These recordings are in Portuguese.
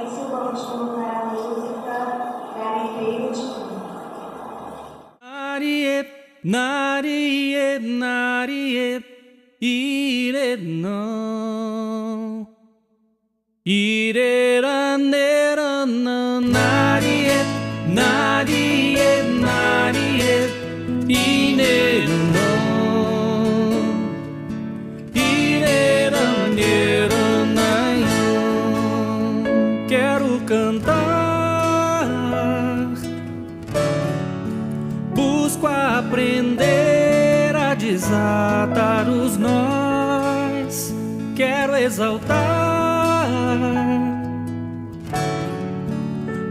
silêncio, vamos colocar a música Garimpeiro de Mim. Narie, narie, narie, ire não. Ire nera narie, narie, narie, ire não. Ire nera não. Quero cantar, busco aprender a desatar os nós. Quero exaltar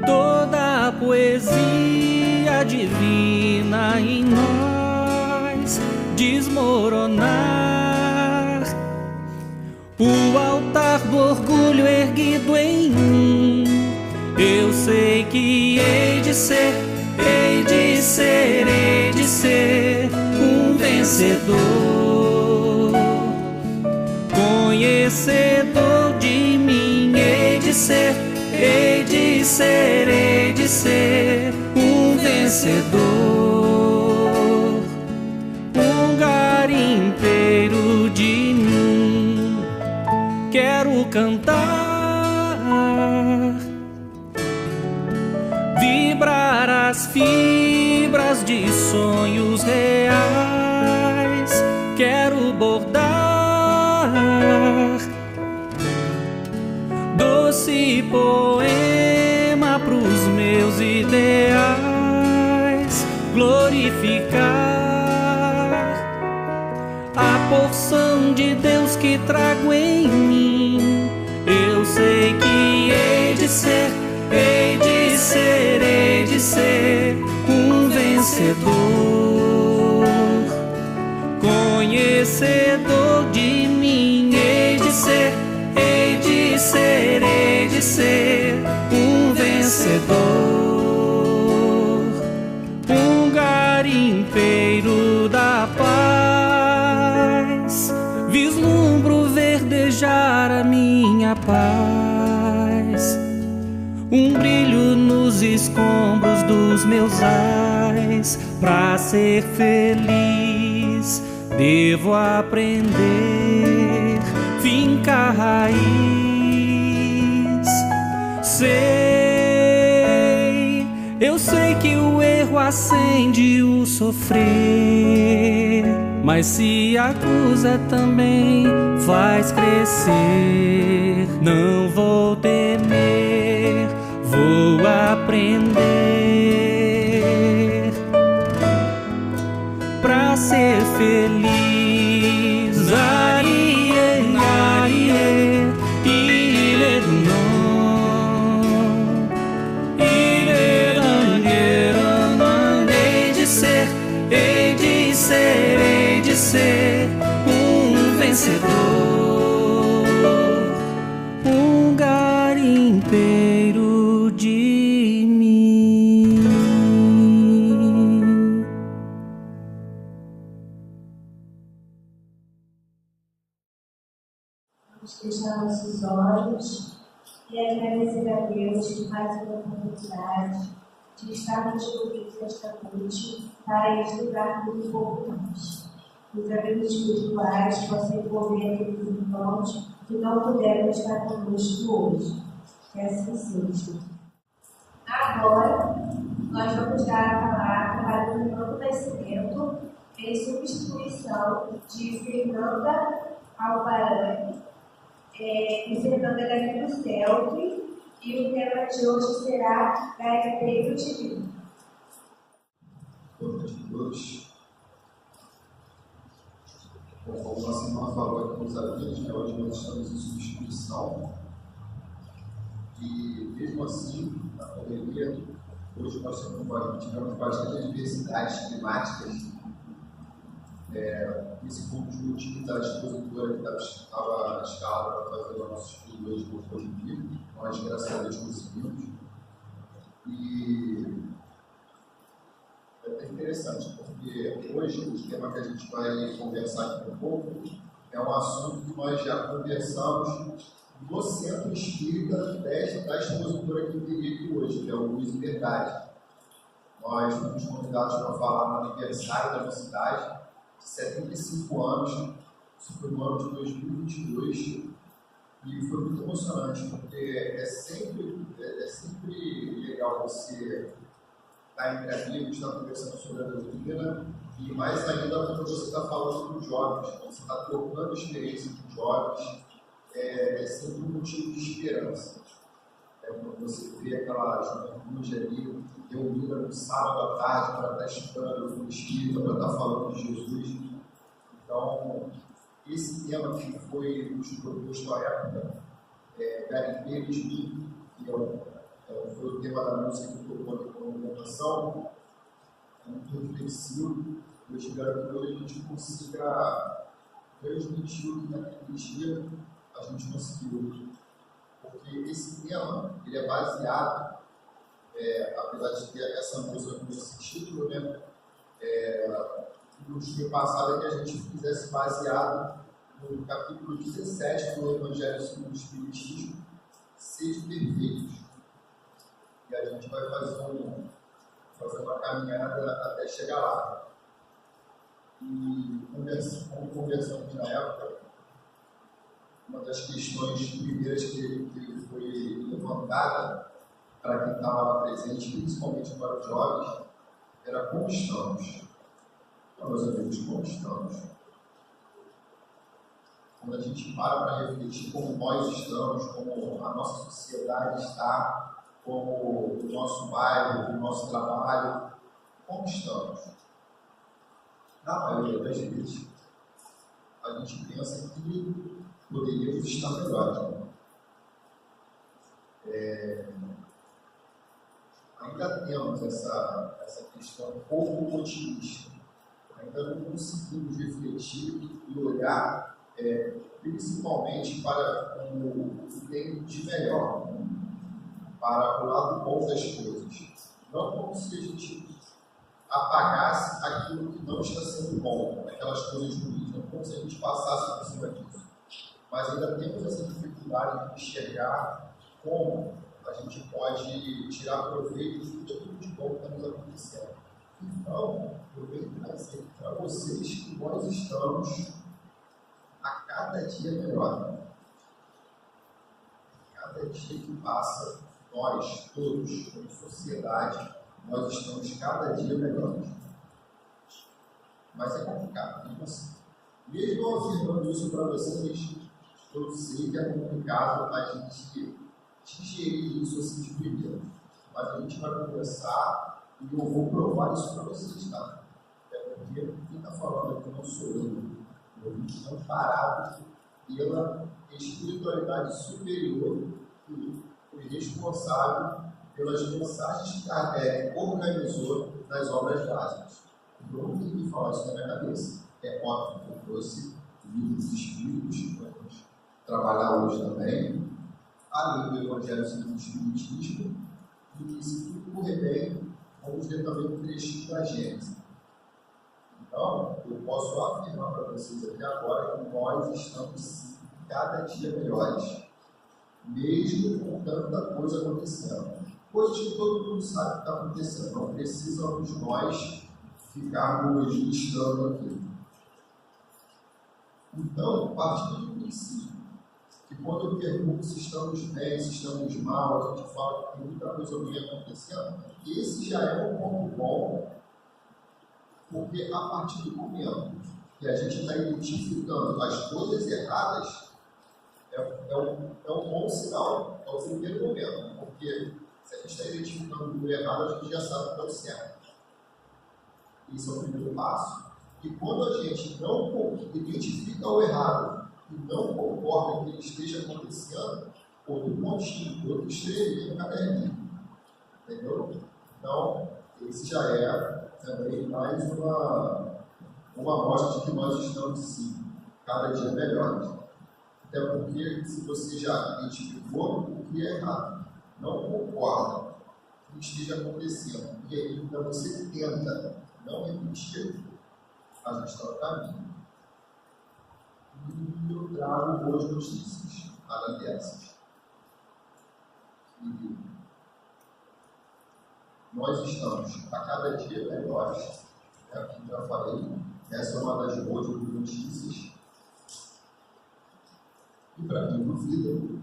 toda a poesia divina em nós, desmoronar o altar do orgulho erguido em mim. Eu sei que hei de ser, hei de ser, hei de ser um vencedor, conhecedor de mim. Hei de ser, hei de ser, hei de ser um vencedor, um garimpeiro de mim. Quero cantar, vibrar as fibras de sonhos reais. Quero bordar doce poema pros meus ideais, glorificar a porção de Deus que trago em mim. Eu sei que hei de ser, hei de ser, hei de ser um vencedor, conhecedor de mim. Hei de ser, hei de ser, hei de ser um vencedor, um garimpeiro da paz. Vislumbro verdejar a minha paz, um brilho nos escombros dos meus ais. Pra ser feliz devo aprender, fincar raiz. Sei, eu sei que o erro acende o sofrer, mas se acusa também faz crescer. Não vou temer, vou aprender pra ser feliz. Arie, arie, ire non, ire non. Hei de ser, hei de ser, hei de ser um vencedor, um garimpeiro de mim. Vamos fechar nossos olhos e agradecer a Deus por mais uma oportunidade de estarmos juntos esta noite para estudarmos um pouco mais. Os amigos espirituais possam envolver aqueles irmãos que não puderam estar conosco hoje. Que assim seja. Agora, nós vamos dar a palavra para o irmão Nascimento em substituição de Fernanda Alvarani e Fernanda Garimpeiro Celtic, e o tema de hoje será Garimpeiro de Mim. Boa noite a todos. Bom, como nossa irmã falou aqui com os amigos, hoje nós estamos em substituição. E mesmo assim, na correria, hoje nós tivemos bastante adversidades climáticas. Esse ponto de motivo da expositora que estava na escala para fazer o nosso estudo hoje no positivo, nós, graças a Deus, conseguimos. E é interessante, porque hoje o tema que a gente vai conversar aqui um pouco é um assunto que nós já conversamos no Centro Espírita da expositora que veio aqui hoje, que é o Luz e Verdade. Nós fomos convidados para falar no aniversário da nossa cidade, de 75 anos, isso foi no ano de 2022, e foi muito emocionante, porque é sempre legal você estar entre amigos, estar conversando sobre a doutrina, e mais ainda quando você está falando com jovens, quando você está trocando experiência com jovens, é sempre um motivo de esperança. Quando você vê aquela juventude ali reunida no sábado à tarde para estar estudando o Espírito, para estar falando de Jesus. Então, esse tema que foi nos proposto à época, Garimpeiros, que foi o tema da música que tocou aqui como votação, é muito reflexivo. Eu espero que hoje a gente consiga transmitir o que naquele dia a gente conseguiu. Porque esse tema ele é baseado, apesar de ter essa música com esse título, né? No dia passado é que a gente fizesse baseado no capítulo 17 do Evangelho segundo o Espiritismo, Sede Perfeitos. E a gente vai fazer uma caminhada até chegar lá. E como conversamos na época, uma das questões primeiras que foi levantada para quem estava lá presente, principalmente para os jovens, era como estamos. Então, meus amigos, como estamos? Quando a gente para refletir como nós estamos, como a nossa sociedade está, como o nosso bairro, o nosso trabalho, como estamos? Na maioria das vezes, a gente pensa que poderíamos estar melhores. Ainda temos essa questão um pouco otimista. Ainda não conseguimos refletir e olhar principalmente para o que tem de melhor, para o lado bom das coisas. Não como se a gente apagasse aquilo que não está sendo bom, aquelas coisas ruins, não como se a gente passasse por cima disso. Mas ainda temos essa dificuldade de enxergar como a gente pode tirar proveito de tudo de bom que está nos acontecendo. Então, eu venho trazer para vocês que nós estamos a cada dia melhor. Cada dia que passa, nós todos, como sociedade, nós estamos cada dia melhores. Mas é complicado, não consigo. Mesmo eu afirmando isso para vocês, eu sei que é complicado a gente digerir isso assim de primeiro. Mas a gente vai conversar e eu vou provar isso para vocês, tá? Porque quem está falando aqui não sou eu. Eu estou amparado pela espiritualidade superior que foi responsável pelas mensagens que Kardec organizou nas obras básicas. Eu não tenho que falar isso na minha cabeça. É óbvio que eu trouxe livros dos espíritos que vamos trabalhar hoje também, além do Evangelho segundo o Espiritismo, e se tudo correr bem, vamos ver também um trechinho da Gênesis. Então, eu posso afirmar para vocês aqui agora que nós estamos sim, cada dia melhores, mesmo com tanta coisa acontecendo. Coisas que todo mundo sabe que está acontecendo, não precisamos nós ficarmos listando aqui. Então, partindo do princípio, que quando eu pergunto se estamos bem, se estamos mal, a gente fala que tem muita coisa ruim acontecendo, esse já é um ponto bom, porque a partir do momento que a gente está identificando as coisas erradas, é um bom sinal, é o primeiro momento, porque se a gente está identificando o errado, a gente já sabe que está o certo. Esse é o primeiro passo. E quando a gente não identifica o errado e não concorda com o que esteja acontecendo, outro pontinho, outro estrelinho no caderninho. Entendeu? Então, esse já é também mais uma amostra de que nós estamos, sim, cada dia melhores. Até porque, se você já identificou o que é errado, não concorda com o que esteja acontecendo, e ainda você tenta não repetir, a gente está no caminho. E eu trago boas notícias. nada dessas. E nós estamos a cada dia melhores. Aqui já falei, essa é uma das boas notícias. E para quem duvida,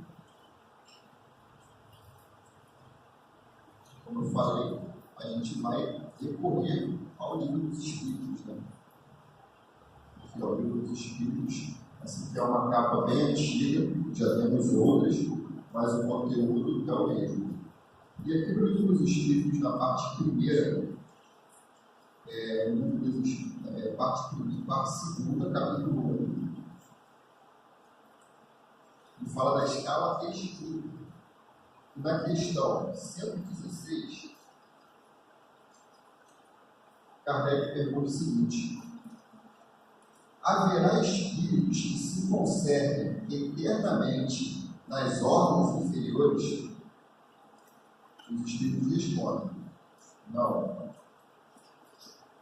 como eu falei, a gente vai recorrer ao livro dos Espíritos, né? Aqui, o livro dos Espíritos, assim, que é uma capa bem antiga, já temos outras, mas o conteúdo é o mesmo. E aqui no livro dos Espíritos, na parte primeira, parte segunda, capítulo 1, ele fala da escala espírita. Na questão 116, Kardec pergunta o seguinte: haverá espíritos que se conservem eternamente nas ordens inferiores? Os espíritos respondem: não.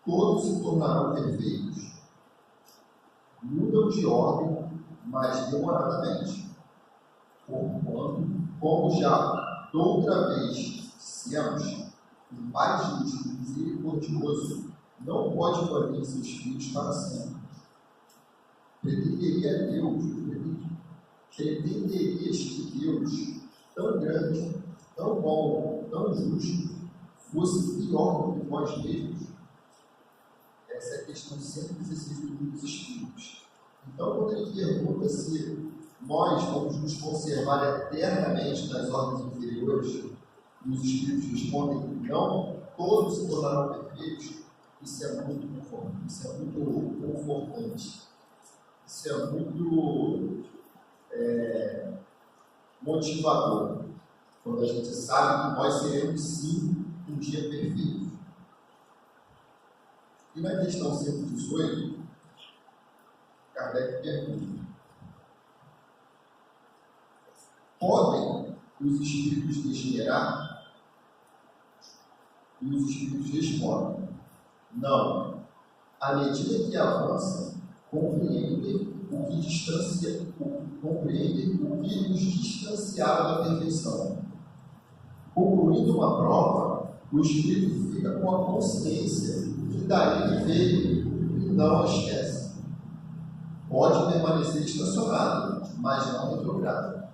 Todos se tornarão perfeitos. Mudam de ordem, mas demoradamente. Porquanto, como já outra vez dissemos, o Pai justo e misericordioso não pode manter seus filhos para sempre. Pretenderia que Deus, tão grande, tão bom, tão justo, fosse pior do que nós mesmos? Essa é a questão 116 do livro dos Espíritos. Então, quando ele pergunta se nós vamos nos conservar eternamente nas ordens inferiores, e os Espíritos respondem que não, todos se tornarão perfeitos, isso é muito confortante, isso é muito motivador, quando a gente sabe que nós seremos sim um dia perfeito. E na questão 118, Kardec pergunta: podem os espíritos degenerar? E os espíritos respondem: não. À medida que avançam, compreendem o que os distanciava da perfeição. Concluindo uma prova, o espírito fica com a consciência que dali veio e não a esquece. Pode permanecer estacionado, mas não retrogrado.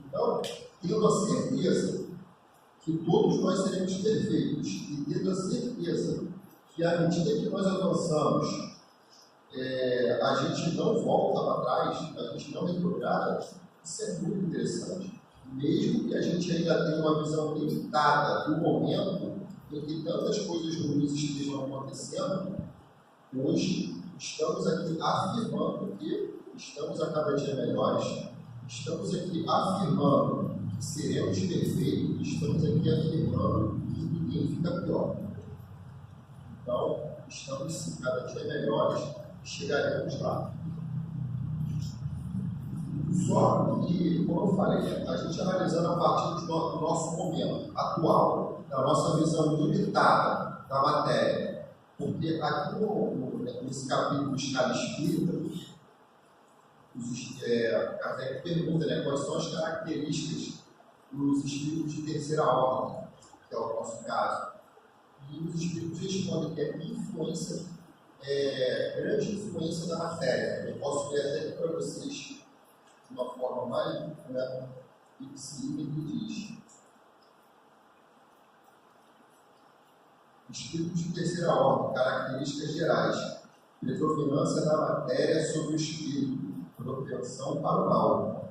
Então, tendo a certeza que todos nós seremos perfeitos e tendo a certeza que à medida que nós avançamos, a gente não volta para trás, a gente não retrograda, isso é muito interessante. Mesmo que a gente ainda tenha uma visão limitada do momento em que tantas coisas ruins estejam acontecendo, hoje estamos aqui afirmando que estamos a cada dia melhores, estamos aqui afirmando que seremos perfeitos, estamos aqui afirmando que ninguém fica pior. Então, estamos sim cada dia melhores e chegaremos lá. Só que, como eu falei, a gente analisando a partir do nosso momento atual, da nossa visão limitada da matéria, porque aqui nesse capítulo de Escala Espírita, Kardec pergunta, né, quais são as características dos espíritos de terceira ordem, que é o nosso caso. E os espíritos respondem que é influência, grande influência da matéria. Eu posso ler até aqui para vocês de uma forma mais, né, e que se diz: espíritos de terceira ordem, características gerais, predominância da matéria sobre o espírito, propensão para o mal.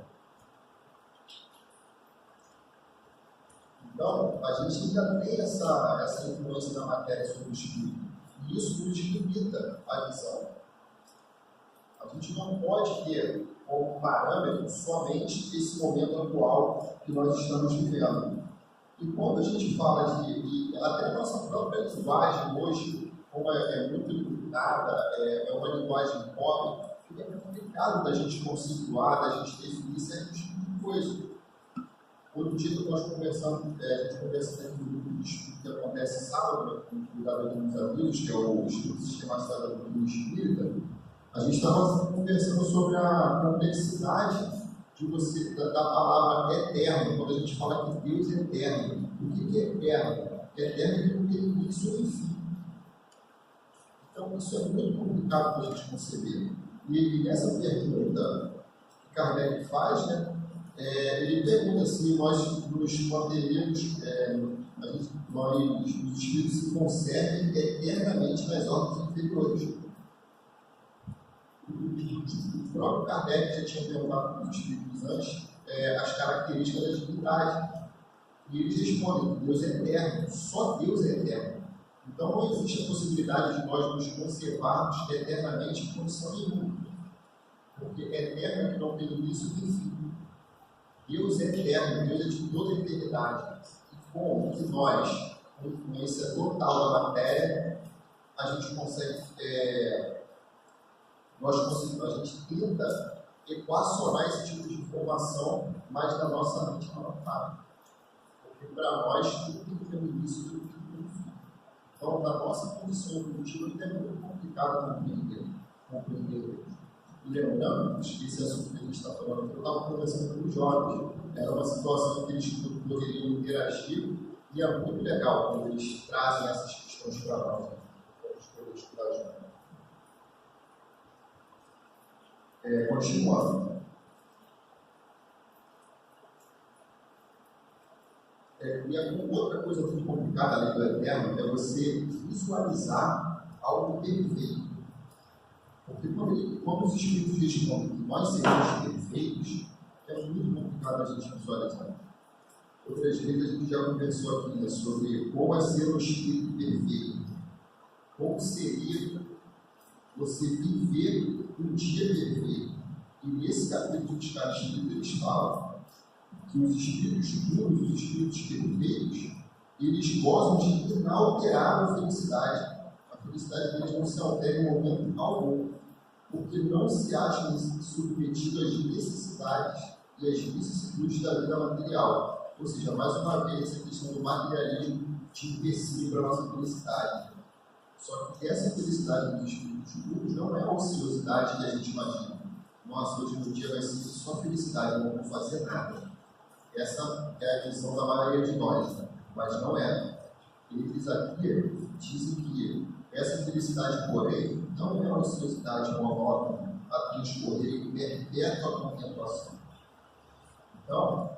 Então, a gente ainda tem essa influência da matéria sobre o espírito, e isso nos limita a visão. A gente não pode ter como parâmetro somente esse momento atual que nós estamos vivendo. E quando a gente fala e até a nossa própria linguagem hoje, como é muito limitada, é uma linguagem pobre, fica complicado da gente conceituar, da gente definir certos tipos de coisa. Outro dia que nós conversamos, a gente conversa aqui no grupo de estudo que acontece sábado, com o cuidado de alguns amigos, que é o Estudo Sistematizado da Doutrina Espírita. A gente estava conversando sobre a complexidade da palavra eterno, quando a gente fala que Deus é eterno. O que é eterno? Eterno é que não tem início nem fim. Então, isso é muito complicado para a gente conceber. E nessa pergunta que Kardec faz, né, ele pergunta se nós nos manteremos, os espíritos se conservem eternamente nas ordens inferiores. O próprio Kardec já tinha perguntado para os espíritos antes as características da divindade. E eles respondem que Deus é eterno, só Deus é eterno. Então não existe a possibilidade de nós nos conservarmos eternamente em condição nenhuma. Porque eterno é que não tem início nem fim. Deus é eterno, Deus é de toda a eternidade. E como que nós, com influência total da matéria, a gente consegue, a gente tenta equacionar esse tipo de informação, mas na nossa mente não cabe. Porque para nós tudo tem que ter um início e tudo tem que ter um fim. Então, na nossa condição evolutiva, é muito complicado compreender. E lembrando que esse assunto que a gente está falando, eu estava conversando com os jovens, era uma situação que eles poderiam interagir, e é muito legal quando eles trazem essas questões para nós, para a gente poder estudar junto. Continuando. E outra coisa muito complicada além do eterno é você visualizar algo perfeito. Porque quando os espíritos respondem que nós seremos perfeitos, é muito complicado a gente visualizar. Outras vezes a gente já conversou aqui, né, sobre como é ser um espírito perfeito. Como seria você viver um dia perfeito. E nesse capítulo de cada espírito eles falam que os espíritos puros, os espíritos perfeitos, eles gozam de inalterável felicidade. A felicidade deles não se altera em momento algum, porque não se acham submetidos às necessidades e às vicissitudes da vida material. Ou seja, mais uma vez, essa questão do materialismo de empecilho para a nossa felicidade. Só que essa felicidade dos espíritos puros não é a ociosidade que a gente imagina. Nossa, hoje no dia vai ser só felicidade, não vou fazer nada. Essa é a visão da maioria de nós, né? Mas não é. Eles aqui dizem que essa felicidade, porém, não é uma ociosidade monótona a transcorrer em perpétua contemplação. Então,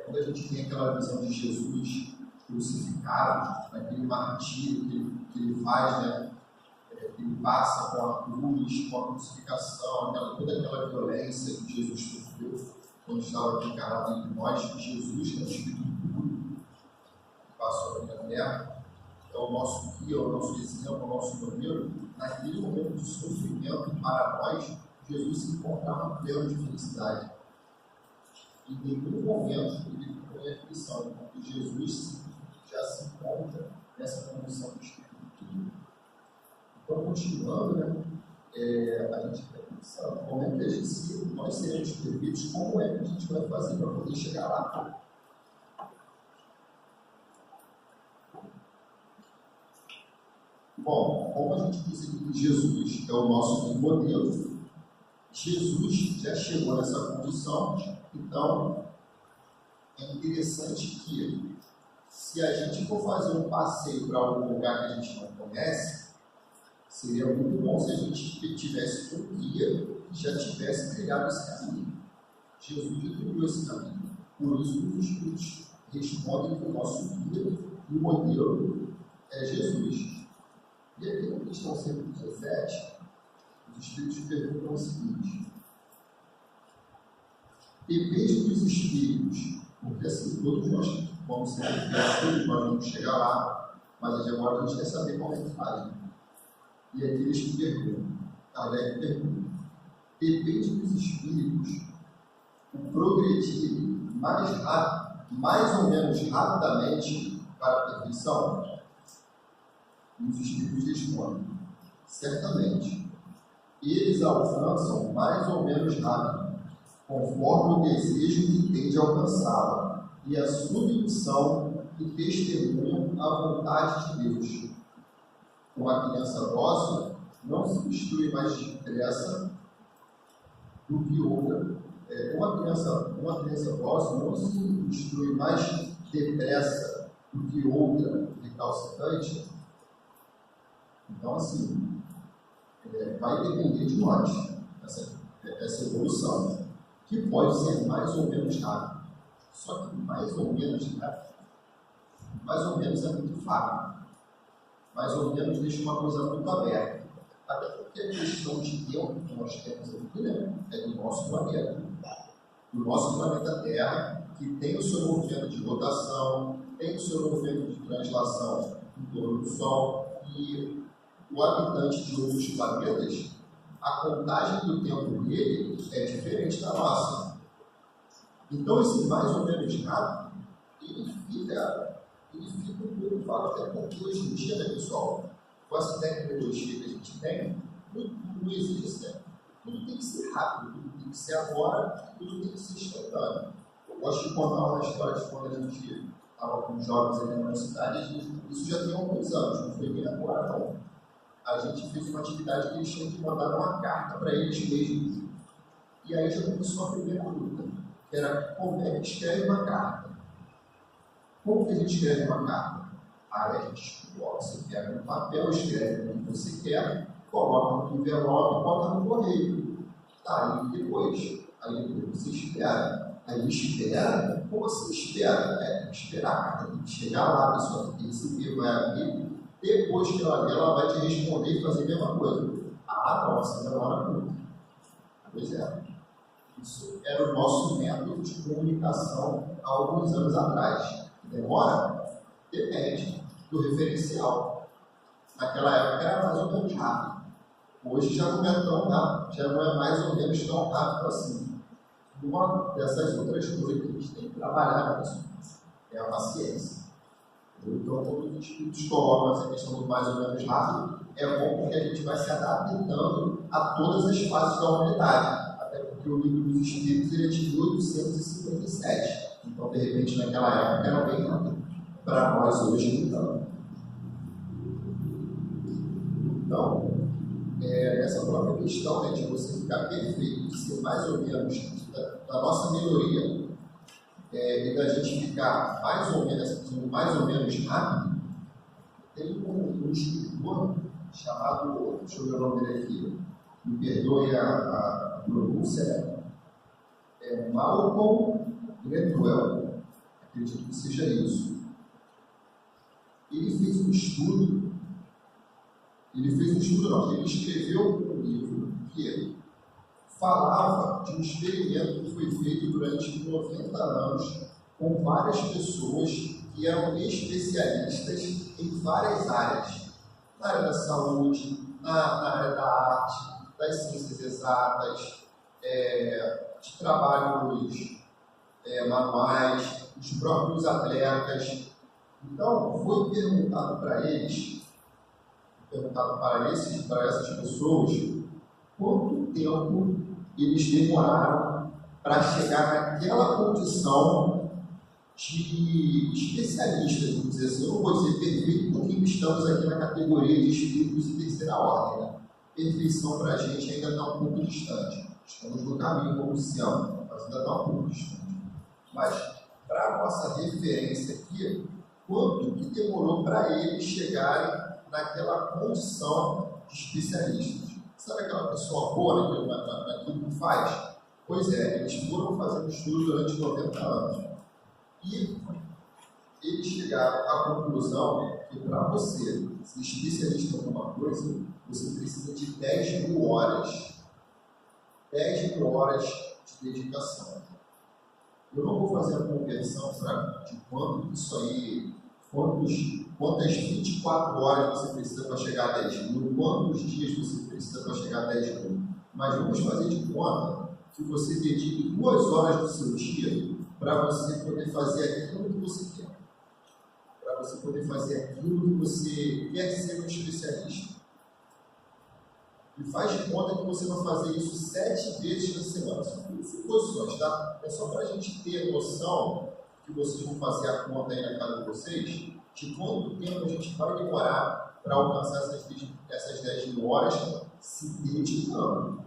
quando a gente tem aquela visão de Jesus crucificado, naquele martírio que ele faz, né? Que ele passa com a cruz, com a crucificação, toda aquela violência que Jesus sofreu quando estava encarnado entre nós, Jesus, que é o Espírito puro, que passou aqui na terra, é o nosso guia, o nosso exemplo, o nosso modelo. Naquele momento de sofrimento para nós, Jesus se encontrava pleno de felicidade. Em nenhum momento ele ficou em aflição, porque Jesus já se encontra nessa condição do Espírito puro. Então, continuando, né, a gente está pensando como é que a gente, se nós seremos perfeitos, como é que a gente vai fazer para poder chegar lá? Bom, como a gente disse aqui que Jesus é o nosso modelo, Jesus já chegou nessa condição, então é interessante que, se a gente for fazer um passeio para algum lugar que a gente não conhece, seria muito bom se a gente tivesse um guia que já tivesse trilhado esse caminho. Jesus já trilhou esse caminho. Por isso que os espíritos respondem que o nosso guia e o modelo é Jesus. E aqui na questão 117, os espíritos perguntam o seguinte: depende dos espíritos, porque assim, todos nós vamos ser perfeitos, nós vamos chegar lá, mas agora a gente quer saber como é que faz. E aqueles que perguntam, Kardec pergunta: depende dos espíritos o progredir mais ou menos rapidamente para a perfeição? E os espíritos respondem: certamente. Eles alcançam mais ou menos rápido, conforme o desejo que tem de alcançá-la e a submissão que testemunham a vontade de Deus. Uma criança dócil não se instrui mais depressa do que outra uma criança próxima não se instrui mais depressa do que outra recalcitrante. Então, assim, vai depender de nós, essa evolução, que pode ser mais ou menos rápido. Só que mais ou menos é muito vago. Mais ou menos deixa uma coisa muito aberta. Até porque a questão de tempo que nós temos aqui, né, é do nosso planeta. Do nosso planeta Terra, que tem o seu movimento de rotação, tem o seu movimento de translação em torno do Sol, e o habitante de outros planetas, a contagem do tempo dele é diferente da nossa. Então, esse mais ou menos rápido, ele fica um pouco vago, até porque hoje em dia, né, pessoal, com essa tecnologia que a gente tem, não existe, né? Tudo tem que ser rápido, tudo tem que ser agora, tudo tem que ser instantâneo. Eu gosto de contar uma história de quando a gente estava com jovens aqui na cidade, isso já tem alguns anos, não foi nem agora, não. A gente fez uma atividade que eles tinham que mandar uma carta para eles mesmos. E aí já começou a primeira luta, que era como é que escreve uma carta. Como que a gente escreve uma carta? Aí a gente coloca, você pega um papel, escreve o que você quer, coloca no envelope e bota no correio. Tá, e depois? Aí depois você espera. Aí espera? Como você espera? Esperar a carta tem que chegar lá, a pessoa tem que receber, vai abrir. Depois que ela ler, ela vai te responder e fazer a mesma coisa. Ah, nossa, demora muito. Pois é. Isso era o nosso método de comunicação há alguns anos atrás. Demora? Depende do referencial. Naquela época era mais ou menos rápido. Hoje já não é tão rápido, já não é mais ou menos tão rápido assim. Uma dessas outras coisas que a gente tem que trabalhar nisso é a paciência. Então, quando os espíritos colocam essa questão do mais ou menos rápido, é bom porque a gente vai se adaptando a todas as fases da humanidade. Até porque o livro dos espíritos ele é de 1857. Então, de repente, naquela época era bem rápido. Para nós hoje, então. Então, essa própria questão, né, de você ficar perfeito, de ser mais ou menos da nossa melhoria, e da gente ficar mais ou menos rápido, tem um escritor chamado, deixa eu ver o nome dele aqui, me perdoe a pronúncia, Malcolm Gladwell, acredito que seja isso. Ele fez um estudo, ele escreveu um livro que falava de um experimento que foi feito durante 90 anos com várias pessoas que eram especialistas em várias áreas. Na área da saúde, na área da arte, das ciências exatas, de trabalhos manuais, os próprios atletas. Então, foi perguntado para essas pessoas, quanto tempo eles demoraram para chegar naquela condição de especialistas, vamos dizer assim. Eu não vou dizer perfeito, porque estamos aqui na categoria de espíritos de terceira ordem. Né? Perfeição para a gente ainda está um pouco distante. Estamos no caminho como Luciano, mas ainda está um pouco distante. Mas, para a nossa referência aqui, quanto que demorou para eles chegarem naquela condição de especialistas? Sabe aquela pessoa boa naquilo que faz? Pois é, eles foram fazendo estudo durante 90 anos. E eles chegaram à conclusão que para você ser especialista em alguma coisa, você precisa de 10 mil horas. 10 mil horas de dedicação. Eu não vou fazer a conversão de quanto isso aí, quantas 24 horas você precisa para chegar a 10 mil, quantos dias você precisa para chegar a 10 mil. Mas vamos fazer de conta que você dedique 2 horas do seu dia para você poder fazer aquilo que você quer. Para você poder fazer aquilo que você quer ser um especialista. E faz de conta que você vai fazer isso 7 vezes na semana. São suposições, tá? É só para a gente ter noção que vocês vão fazer a conta aí na casa de vocês, de quanto tempo a gente vai demorar para alcançar essas 10 mil horas se dedicando.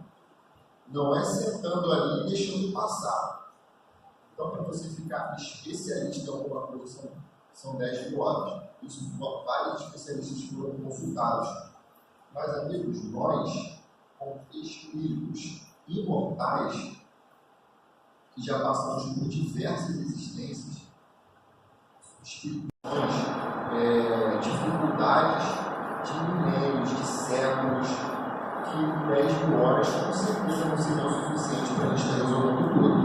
não é sentando ali e deixando passar. Então, para você ficar especialista em alguma coisa, são 10 mil horas. Isso vários especialistas foram consultados. Mas, amigos, nós, como espíritos imortais, que já passamos por diversas existências, dificuldades de milênios, de séculos, que 10 mil horas com certeza não seriam o suficiente para a gente estar resolvendo tudo.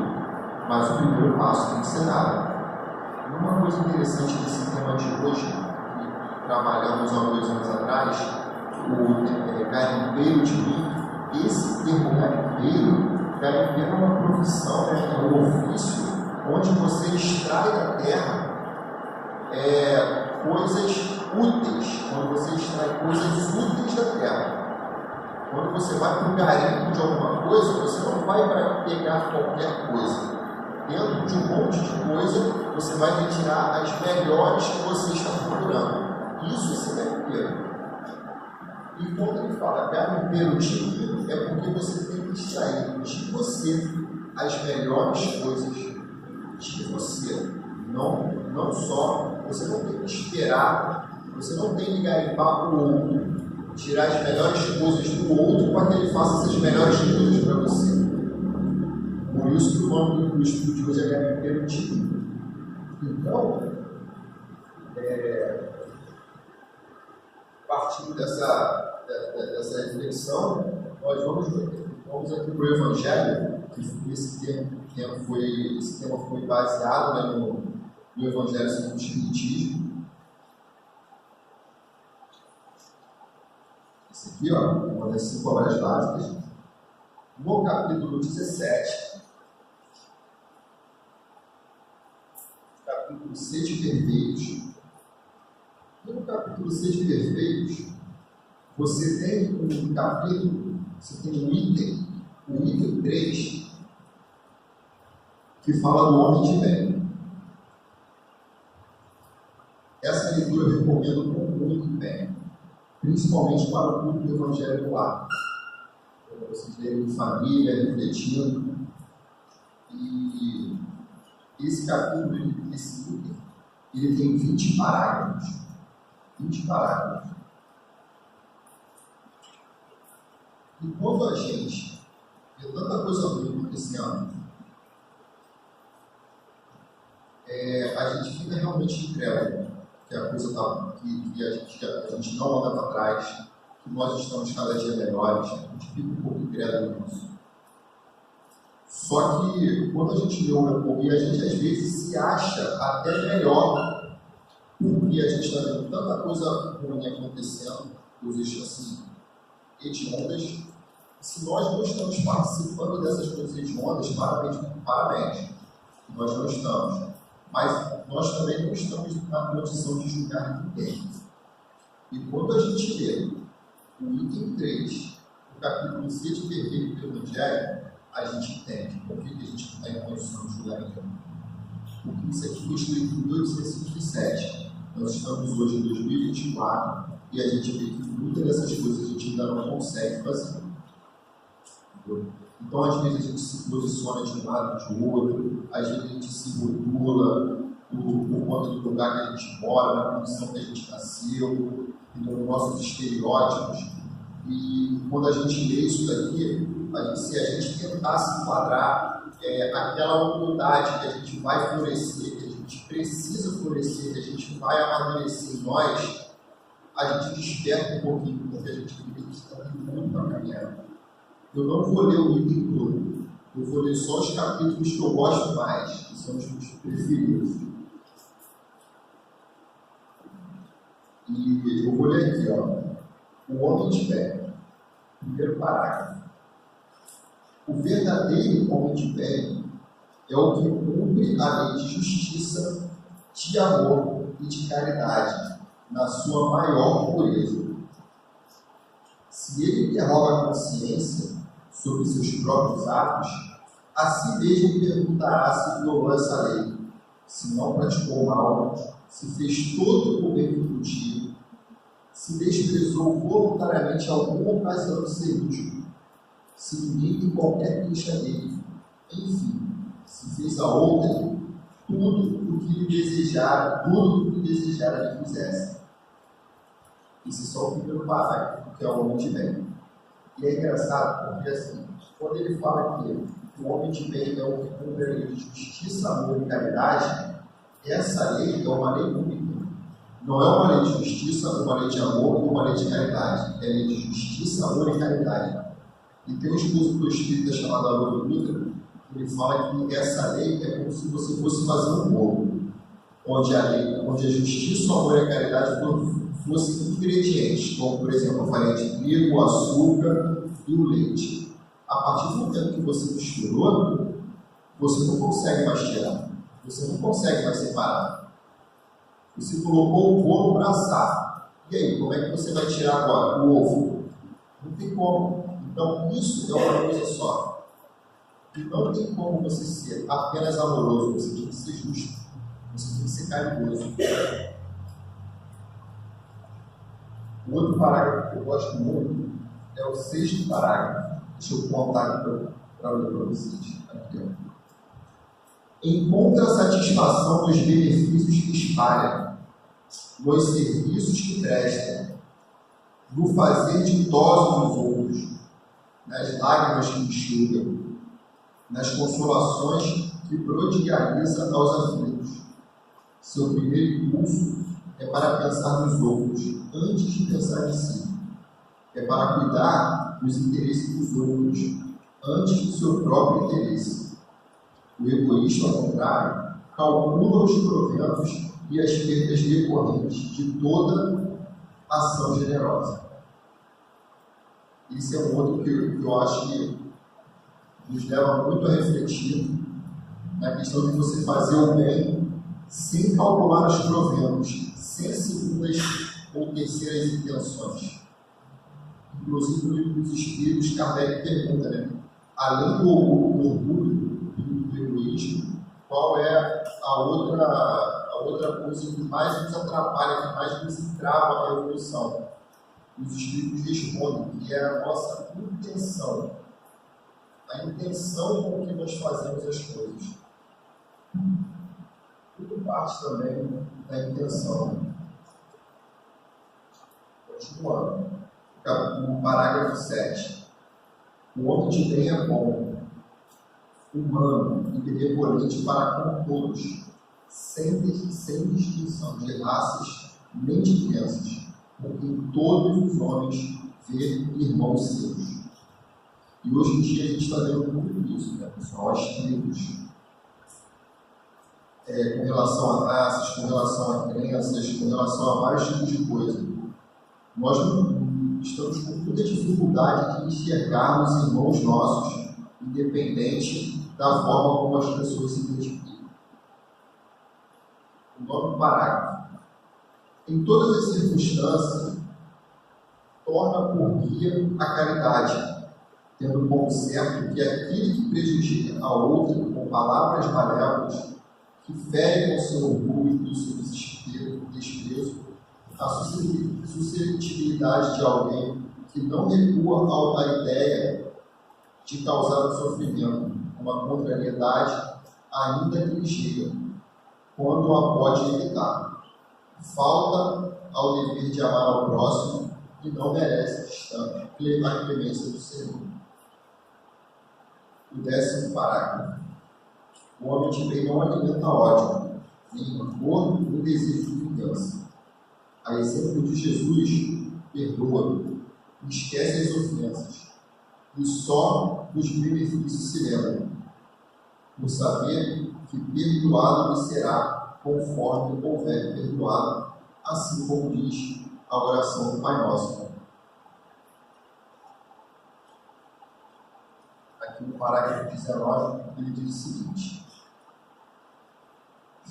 Mas o primeiro passo tem que ser dado. Uma coisa interessante desse tema de hoje, que trabalhamos há 2 anos atrás, o garimpeiro de mim, esse termo garimpeiro é uma profissão, é um ofício onde você extrai da terra coisas úteis, quando você extrai coisas úteis da terra. Quando você vai para o garimpo de alguma coisa, você não vai para pegar qualquer coisa. Dentro de um monte de coisa, você vai retirar as melhores que você está procurando. Isso é ser garimpeiro. E quando ele fala garimpeiro de é porque você tem que extrair de você as melhores coisas de você. Não só, você não tem que esperar, você não tem que garimpar o outro, tirar as melhores coisas do outro para que ele faça essas melhores coisas para você. Por isso que o nome do estudo de hoje é garimpeiro de mim. Então, partindo dessa reflexão, nós vamos aqui para o Evangelho, que esse tema foi baseado no Evangelho segundo o Espiritismo. Esse aqui, ó, é uma das 5 obras básicas. No capítulo 17, capítulo Sede Perfeitos. E no capítulo Sede Perfeitos, você tem um capítulo, você tem um item, o item 3, que fala do homem de bem. Essa leitura eu recomendo muito bem, principalmente para o culto do Evangelho do Lar. Para vocês lerem em família, refletindo. E esse capítulo, esse item, ele tem 20 parágrafos. 20 parágrafos. E quando a gente vê tanta coisa boa acontecendo, a gente fica realmente incrédulo que a coisa que a gente não anda para trás, que nós estamos cada dia melhores, a gente fica um pouco incrédulo nisso. Só que quando a gente lê o Evangelho, a gente às vezes se acha até melhor, porque a gente está vendo tanta coisa ruim acontecendo, coisas assim, hediondas. Se nós não estamos participando dessas coisas hediondas, parabéns, nós não estamos. Mas nós também não estamos na condição de julgar ninguém. E quando a gente lê o item 3, o capítulo 6 perfeito do Evangelho, a gente entende por que a gente não está em condição de julgar ninguém. Porque isso aqui foi escrito em 1857. Nós estamos hoje em 2024 e a gente vê que muitas dessas coisas a gente ainda não consegue fazer. Entendeu? Então, às vezes, a gente se posiciona de um lado ou de outro, às vezes a gente se rotula por conta do lugar que a gente mora, na condição que a gente nasceu, nos nossos estereótipos. E quando a gente lê isso daqui, se a gente tentasse enquadrar aquela humildade que a gente vai florescer, que a gente precisa florescer, que a gente vai amadurecer em nós, a gente desperta um pouquinho, porque a gente vê que está muito para caminhar. Eu não vou ler o item todo, eu vou ler só os capítulos que eu gosto mais, que são os meus preferidos. E eu vou ler aqui, ó, o homem de bem, primeiro parágrafo. O verdadeiro homem de bem é o que cumpre a lei de justiça, de amor e de caridade, na sua maior pureza. Se ele interroga a consciência sobre seus próprios atos, a si mesmo perguntará se violou essa lei, se não praticou mal, se fez todo o bem que podia, se desprezou voluntariamente alguma ocasião de ser útil, se ninguém tem qualquer queixa dele. Enfim, se fez a outra tudo o que lhe desejara lhe fizesse. Isso é só o primeiro parágrafo, que é o homem de bem. E é engraçado, porque assim, quando ele fala que o homem de bem é o que cumpre a lei de justiça, amor e caridade, essa lei é uma lei única. Não é uma lei de justiça, uma lei de amor ou uma lei de caridade. É lei de justiça, amor e caridade. E tem um esposo do Espírito chamado Haroldo Dutra, que ele fala que essa lei é como se você fosse fazer um bolo, onde a justiça, o amor e a caridade fossem ingredientes, como, por exemplo, a farinha de trigo, o açúcar e o leite. A partir do momento que você misturou, você não consegue mais tirar, você não consegue mais separar. Você colocou o bolo para assar. E aí, como é que você vai tirar agora o ovo? Não tem como. Então, isso é uma coisa só. E não tem como você ser apenas amoroso, você tem que ser justo, você tem que ser carinhoso. O outro parágrafo que eu gosto muito é o 6º parágrafo. Deixa eu contar aqui para ler para vocês. Aqui, encontra satisfação nos benefícios que espalha, nos serviços que presta, no fazer ditoso dos outros, nas lágrimas que enxuga, nas consolações que prodigaliza aos aflitos. Seu primeiro impulso é para pensar nos outros, antes de pensar em si. É para cuidar dos interesses dos outros, antes do seu próprio interesse. O egoísta, ao contrário, calcula os proventos e as perdas decorrentes de toda ação generosa. Isso é um outro que eu acho que nos leva muito a refletir na questão de você fazer o bem sem calcular os proventos, sem segundas ou terceiras intenções. Inclusive, no livro dos Espíritos, Kardec pergunta, né? Além do orgulho, do egoísmo, qual é a outra coisa que mais nos atrapalha, que mais nos entrava na evolução? Os Espíritos respondem que é a nossa intenção. A intenção com que nós fazemos as coisas. Tudo parte também da intenção. Continuando. No parágrafo 7. O homem de bem é bom, humano e benevolente para com todos, sem distinção de raças nem de crenças, porque em todos os homens vê irmãos seus. E hoje em dia a gente está vendo muito isso, né, pessoal? As tribos, com relação a raças, com relação a crenças, com relação a vários tipos de coisa. Nós estamos com muita dificuldade de enxergarmos irmãos nossos, independente da forma como as pessoas se identificam. O nono parágrafo. Em todas as circunstâncias, torna por guia a caridade, tendo como certo que aquele que prejudica a outro com palavras malévolas, que fere com seu orgulho e o seu desprezo, a suscetibilidade de alguém que não recua à ideia de causar um sofrimento, uma contrariedade ainda ligeira, quando a pode evitar. Falta ao dever de amar ao próximo e não merece a clemência do Senhor. O 10º parágrafo. O homem de bem não alimenta ódio, nem rancor, nem desejo de vingança. A exemplo de Jesus, perdoa, esquece as ofensas, e só os benefícios se lembra, por saber que perdoado lhe será, conforme houver perdoado, assim como diz a oração do Pai Nosso. Aqui no parágrafo 19, ele diz o seguinte: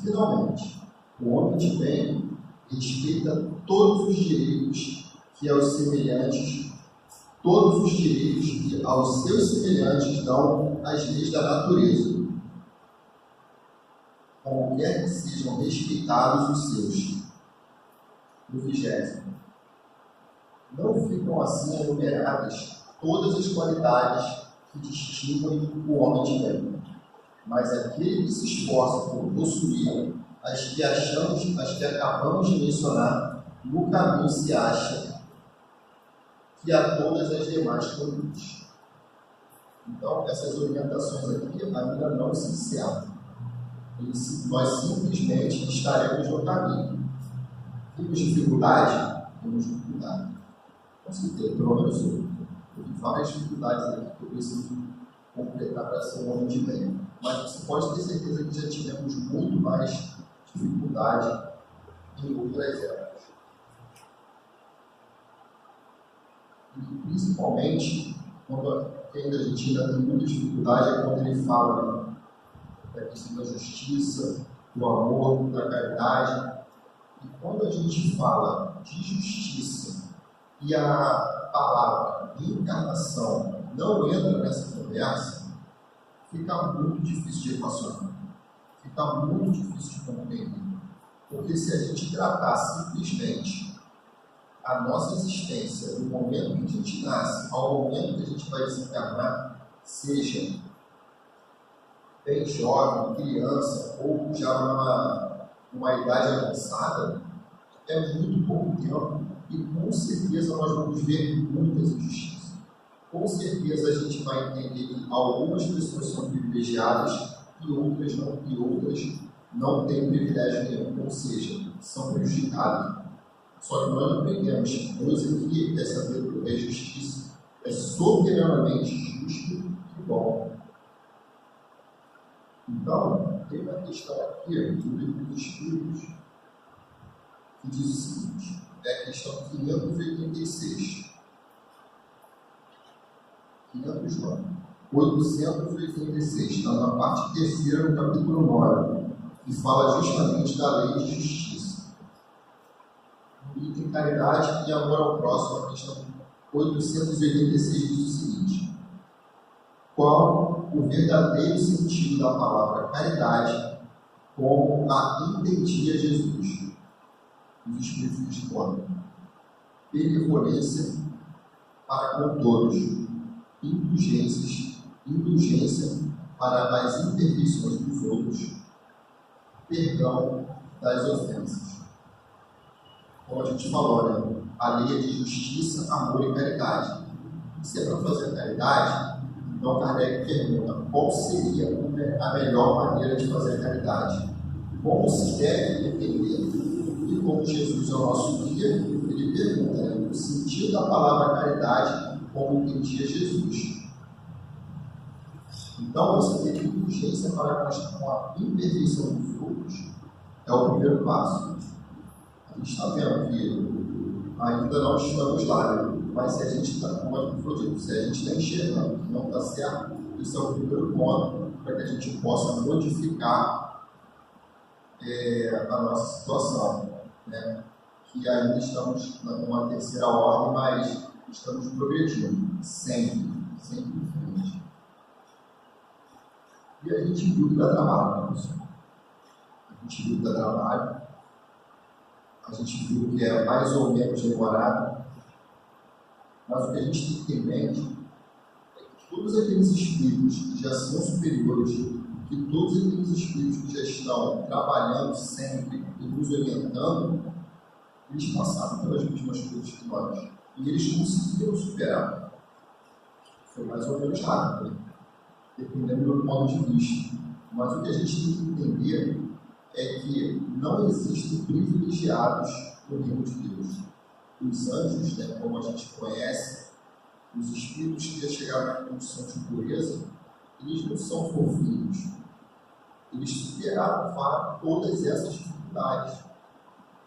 finalmente, o homem de bem respeita todos os direitos que aos semelhantes, todos os direitos que aos seus semelhantes dão as leis da natureza, como quer que sejam respeitados os seus. No 20º, não ficam assim enumeradas todas as qualidades que distinguem o homem de bem, mas aquele que se esforça por possuir as que acabamos de mencionar, no caminho se acha que há todas as demais conduz. Então, essas orientações aqui ainda não se encerram. Nós simplesmente estaremos no caminho. Temos dificuldade? Temos dificuldade. Com certeza, pelo menos eu. Eu tenho várias dificuldades aqui que eu preciso completar para ser um homem de bem. Mas você pode ter certeza que já tivemos muito mais dificuldade em outras épocas. E principalmente, quando ainda a gente ainda tem muita dificuldade, é quando ele fala da questão da justiça, do amor, da caridade. E quando a gente fala de justiça e a palavra de encarnação não entra nessa conversa, fica muito difícil de equacionar, fica muito difícil de compreender. Porque se a gente tratar simplesmente a nossa existência do momento que a gente nasce ao momento que a gente vai desencarnar, seja bem jovem, criança ou já numa idade avançada, é muito pouco tempo e com certeza nós vamos ver muitas injustiças. Com certeza a gente vai entender que algumas pessoas são privilegiadas e outras não têm privilégio nenhum, ou seja, são prejudicadas. Só que nós aprendemos que essa justiça é soberanamente justo e bom. Então, tem uma questão aqui do livro dos Espíritos que diz o seguinte, é a questão 586. 886, está na parte terceira do capítulo 9, que fala justamente da lei de justiça. No item caridade e amor ao próximo, a questão 886 diz o seguinte: qual o verdadeiro sentido da palavra caridade como a entendia Jesus? Os Espíritos respondem: benevolência para com todos, indulgência para as imperfeições dos outros, perdão das ofensas. Como a gente falou, né? A lei é de justiça, amor e caridade. Se é para fazer caridade, então Kardec pergunta qual seria a melhor maneira de fazer caridade. Como se deve entender? E como Jesus é o nosso guia, ele pergunta, né, o sentido da palavra caridade, como entendia Jesus. Então, você ter indulgência para com a imperfeição dos outros é o primeiro passo. A gente está vendo que ainda não estamos lá, né? Mas se a gente está, como eu disse, se a gente está enxergando que não está certo, isso é o primeiro ponto para que a gente possa modificar a nossa situação, né? Que ainda estamos numa terceira ordem, mas estamos progredindo, sempre em frente. E a gente viu que dá trabalho, né, pessoal? A gente viu que dá trabalho, a gente viu que é mais ou menos demorado, mas o que a gente tem que ter em mente é que todos aqueles espíritos que já são superiores, que todos aqueles espíritos que já estão trabalhando sempre e nos orientando, eles passaram pelas mesmas coisas que nós. E eles conseguiram superar. Foi mais ou menos rápido, né? Dependendo do ponto de vista. Mas o que a gente tem que entender é que não existem privilegiados no reino de Deus. Os anjos, né, como a gente conhece, os espíritos que já chegaram na condição de pureza, eles não são fofinhos. Eles superaram todas essas dificuldades,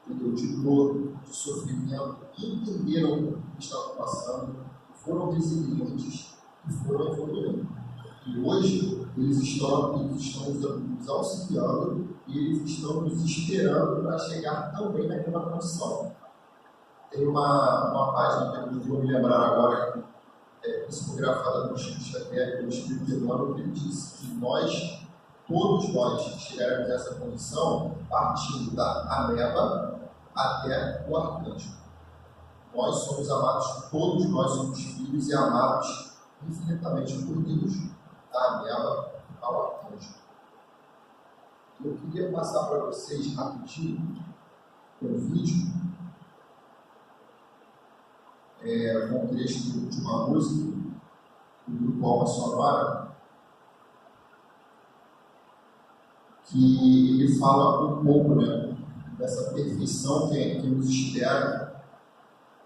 entendeu? De dor, de sofrimento, entenderam o que estavam passando, foram resilientes e foram evoluindo. E hoje eles estão nos auxiliando e eles estão nos esperando para chegar também naquela condição. Tem uma página que eu não vou me lembrar agora, psicografada no Chico Xavier, pelo Espírito Emmanuel, que ele disse que todos nós chegaremos nessa condição partindo da ameba até o arcanjo. nós somos amados, todos nós somos filhos e amados infinitamente por Deus, da Nela ao arcanjo. Eu queria passar para vocês rapidinho um vídeo, um trecho de uma música do grupo Alma Sonora, que ele fala um pouco, né, dessa perfeição que nos espera,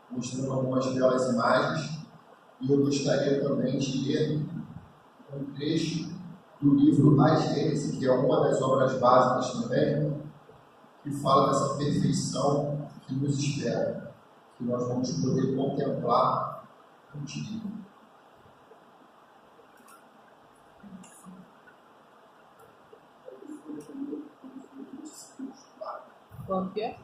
mostrando algumas belas imagens. E eu gostaria também de ler um trecho do livro A Gênese, que é uma das obras básicas também, que fala dessa perfeição que nos espera, que nós vamos poder contemplar contigo. Quanto que é?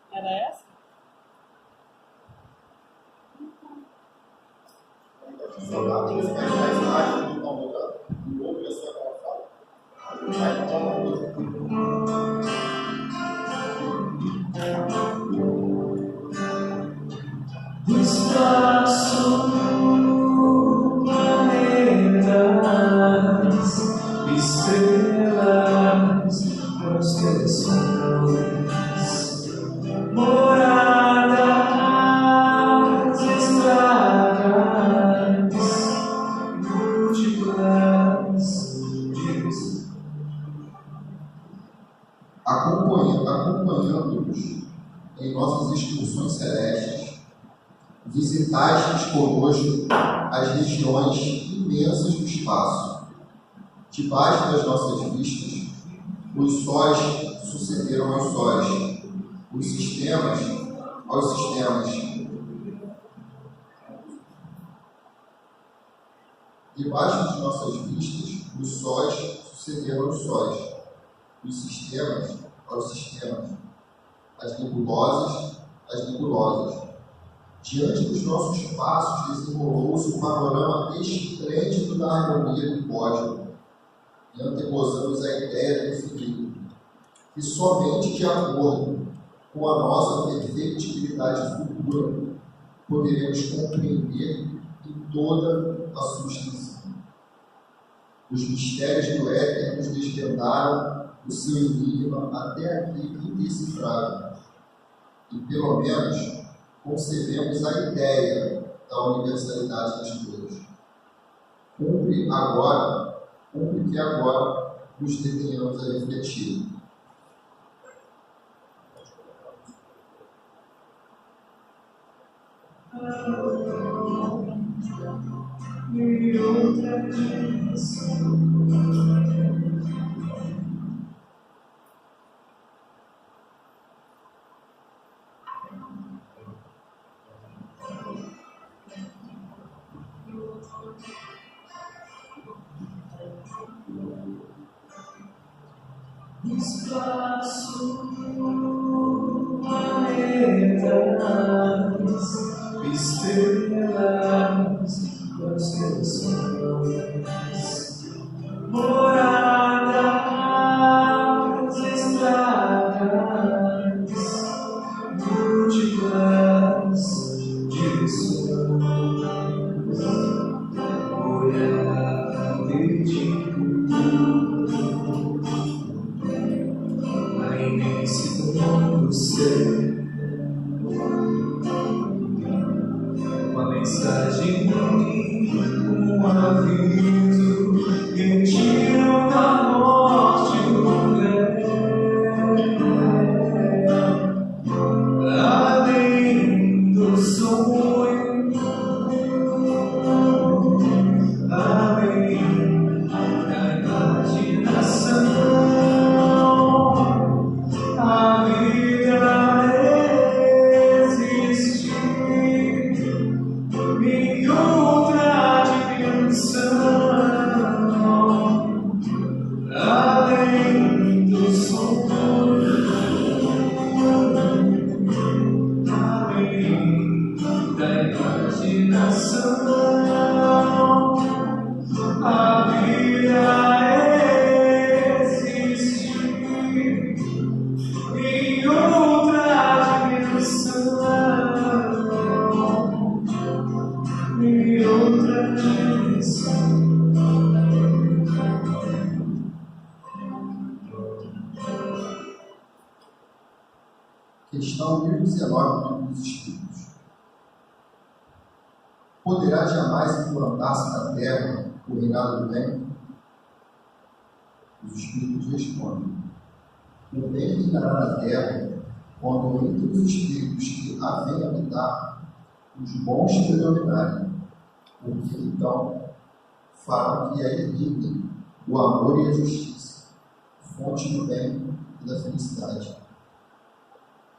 Era essa? Acompanhando-nos em nossas excursões celestes, visitastes conosco as regiões imensas do espaço. Debaixo das nossas vistas, os sóis sucederam aos sóis, os sistemas aos sistemas. Debaixo de nossas vistas, os sóis sucederam aos sóis, os sistemas aos sistemas, as nebulosas às nebulosas. Diante dos nossos passos desenrolou-se um panorama esplêndido da harmonia do código, e antepozamos a ideia do infinito, que somente de acordo com a nossa perfectibilidade futura poderemos compreender em toda a sua extensão. Os mistérios do éter nos desvendaram o seu enigma até aqui indecifrável, e pelo menos concebemos a ideia da universalidade das coisas. Cumpre que agora nos detenhamos a refletir. E outra dimensão. Espaço, planetas, estrelas, constelações, moradas, estradas, múltiplas direções, olhar de tudo. você. Uma mensagem, um aviso, retiro da morte do véu, além do sonho, além da imaginação. A vida existe em outra dimensão, além do som, além da imaginação. A vida existe em outra dimensão, em outra dimensão. Questão 1019 do Livro dos Espíritos. Poderá jamais implantar-se na terra o reinado do bem? Os Espíritos respondem: o bem reinará na terra quando entre os espíritos que a vêm habitar os bons predominarem, porque então farão que a irritem o amor e a justiça, fonte do bem e da felicidade.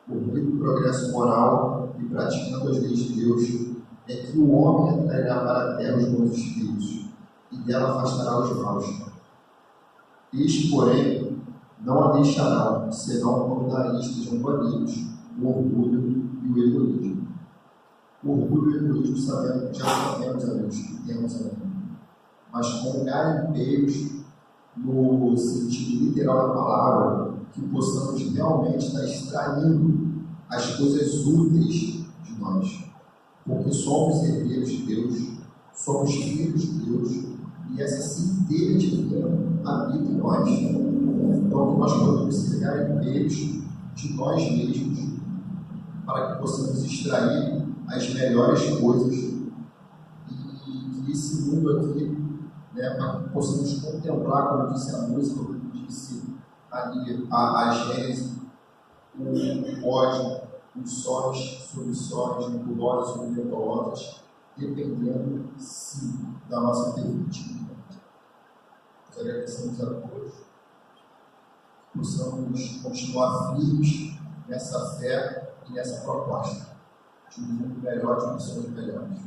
Por meio do progresso moral e praticando as leis de Deus, é que o homem atrairá para a terra os bons espíritos e dela afastará os maus. Estes, porém, não a deixarão, senão quando dali estejam banidos o orgulho e o egoísmo. O orgulho e o egoísmo já sabemos, amigos, que temos ainda. Mas com garimpeiros, no sentido literal da palavra, que possamos realmente estar extraindo as coisas úteis de nós. Porque somos herdeiros de Deus, somos filhos de Deus, e essa centelha divina habita em nós. Então, que nós podemos ser garimpeiros de nós mesmos, para que possamos extrair as melhores coisas e que esse mundo aqui, para que possamos contemplar, como disse a música, como disse ali a Gênese, o ódio, os sóis sobre sóis, nebulosas sobre nebulosas, dependendo, sim, da nossa perspectiva. Nós agradecemos a todos, possamos continuar firmes nessa fé e nessa proposta de um mundo melhor, de pessoas melhores.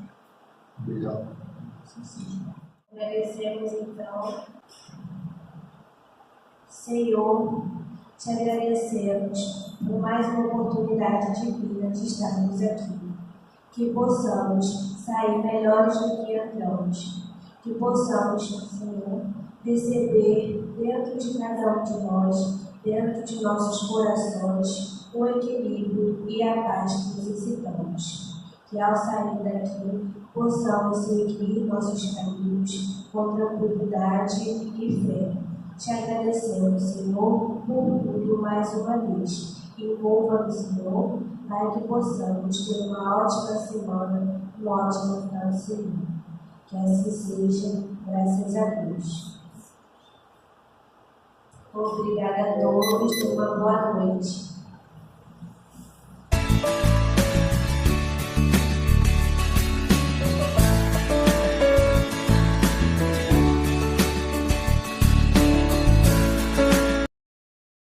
Obrigado. Assim seja. Agradecemos então, Senhor, te agradecemos por mais uma oportunidade divina de estarmos aqui. Que possamos sair melhores do que entramos. Que possamos, Senhor, perceber dentro de cada um de nós, dentro de nossos corações, o equilíbrio e a paz que necessitamos. Que ao sair daqui, possamos seguir nossos caminhos com tranquilidade e fé. Te agradecemos, Senhor, por tudo mais uma vez. Envolva-nos, Senhor, para que possamos ter uma ótima semana, um ótimo final de semana. Que assim seja, graças a Deus. Obrigada a todos e uma boa noite.